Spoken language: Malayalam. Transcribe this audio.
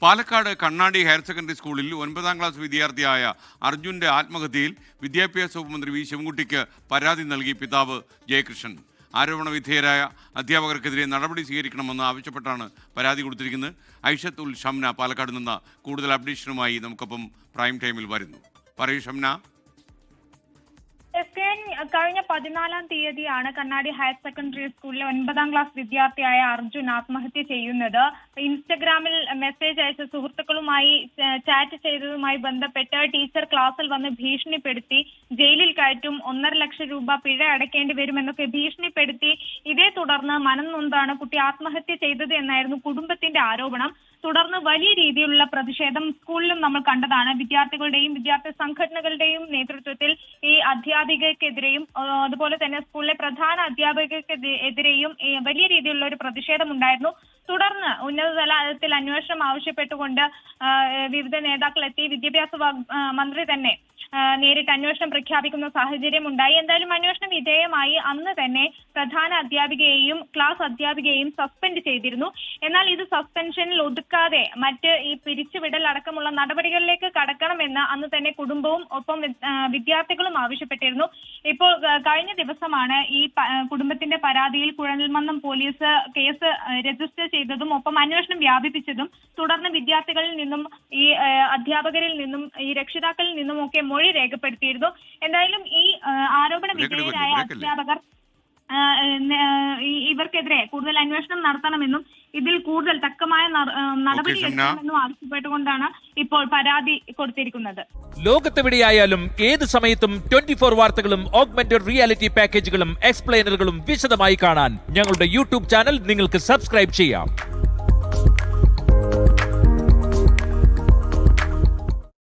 പാലക്കാട് കണ്ണാടി ഹയർ സെക്കൻഡറി സ്കൂളിൽ 9ാം ക്ലാസ് വിദ്യാർത്ഥിയായ അർജുൻ്റെ ആത്മഹത്യയിൽ വിദ്യാഭ്യാസ വകുപ്പ് മന്ത്രി വി ശിവൻകുട്ടിക്ക് പരാതി നൽകി പിതാവ് ജയകൃഷ്ണൻ. ആരോപണ വിധേയരായ അധ്യാപകർക്കെതിരെ നടപടി സ്വീകരിക്കണമെന്ന് ആവശ്യപ്പെട്ടാണ് പരാതി കൊടുത്തിരിക്കുന്നത്. ഐഷത്ത് ഉൽ ഷംന പാലക്കാട് നിന്ന് കൂടുതൽ അപ്ഡേഷനുമായി നമുക്കൊപ്പം പ്രൈം ടൈമിൽ വരുന്നു. പറയൂ ഷംന. കഴിഞ്ഞ 14-ാം തീയതിയാണ് കണ്ണാടി ഹയർ സെക്കൻഡറി സ്കൂളിലെ 9ാം ക്ലാസ് വിദ്യാർത്ഥിയായ അർജുൻ ആത്മഹത്യ ചെയ്യുന്നത്. ഇൻസ്റ്റഗ്രാമിൽ മെസ്സേജ് അയച്ച സുഹൃത്തുക്കളുമായി ചാറ്റ് ചെയ്തതുമായി ബന്ധപ്പെട്ട് ടീച്ചർ ക്ലാസ്സിൽ വന്ന് ഭീഷണിപ്പെടുത്തി ജയിലിൽ കയറ്റും, 1.5 ലക്ഷം രൂപ പിഴ അടയ്ക്കേണ്ടി വരുമെന്നൊക്കെ ഭീഷണിപ്പെടുത്തി. ഇതേ തുടർന്ന് മനം നൊന്താണ് കുട്ടി ആത്മഹത്യ ചെയ്തത് എന്നായിരുന്നു കുടുംബത്തിന്റെ ആരോപണം. തുടർന്ന് വലിയ രീതിയിലുള്ള പ്രതിഷേധം സ്കൂളിലും നമ്മൾ കണ്ടതാണ്. വിദ്യാർത്ഥികളുടെയും വിദ്യാർത്ഥി സംഘടനകളുടെയും നേതൃത്വത്തിൽ ഈ അധ്യാപികയ്ക്കെതിരെയും അതുപോലെ തന്നെ സ്കൂളിലെ പ്രധാന അധ്യാപകർക്കെതിരെയും വലിയ രീതിയിലുള്ള ഒരു പ്രതിഷേധം ഉണ്ടായിരുന്നു. തുടർന്ന് ഉന്നതതലത്തിൽ അന്വേഷണം ആവശ്യപ്പെട്ടുകൊണ്ട് വിവിധ നേതാക്കൾ എത്തി. വിദ്യാഭ്യാസ മന്ത്രി തന്നെ നേരിട്ട് അന്വേഷണം പ്രഖ്യാപിക്കുന്ന സാഹചര്യം ഉണ്ടായി. എന്തായാലും അന്വേഷണം വിധേയമായി അന്ന് തന്നെ പ്രധാന അധ്യാപികയെയും ക്ലാസ് അധ്യാപികയെയും സസ്പെൻഡ് ചെയ്തിരുന്നു. എന്നാൽ ഇത് സസ്പെൻഷനിൽ ഒതുക്കാതെ മറ്റ് ഈ പിരിച്ചുവിടൽ അടക്കമുള്ള നടപടികളിലേക്ക് കടക്കണമെന്ന് അന്ന് തന്നെ കുടുംബവും ഒപ്പം വിദ്യാർത്ഥികളും ആവശ്യപ്പെട്ടിരുന്നു. ഇപ്പോൾ കഴിഞ്ഞ ദിവസമാണ് ഈ കുടുംബത്തിന്റെ പരാതിയിൽ കുഴൽമന്ദം പോലീസ് കേസ് രജിസ്റ്റർ ചെയ്തതും ഒപ്പം അന്വേഷണം വ്യാപിപ്പിച്ചതും. തുടർന്ന് വിദ്യാർത്ഥികളിൽ നിന്നും ഈ അധ്യാപകരിൽ നിന്നും ഈ രക്ഷിതാക്കളിൽ നിന്നും ഒക്കെ മൊഴി രേഖപ്പെടുത്തിയിരുന്നു. എന്തായാലും ഈ ആരോപണ വിധേയരായ അധ്യാപകർ ഇവർക്കെതിരെ കൂടുതൽ അന്വേഷണം നടത്തണമെന്നും ഇതിൽ കൂടുതൽ തക്കമായ നടപടി എടുക്കണമെന്നും ആവശ്യപ്പെട്ടുകൊണ്ടാണ് ഇപ്പോൾ പരാതി കൊടുത്തിരിക്കുന്നത്. ലോകത്തെവിടെയായാലും ഏത് സമയത്തും 24 വാർത്തകളും ഓഗ്മെന്റഡ് റിയാലിറ്റി പാക്കേജുകളും എക്സ്പ്ലെയിനറുകളും വിശദമായി കാണാൻ ഞങ്ങളുടെ യൂട്യൂബ് ചാനൽ നിങ്ങൾക്ക് സബ്സ്ക്രൈബ് ചെയ്യാം.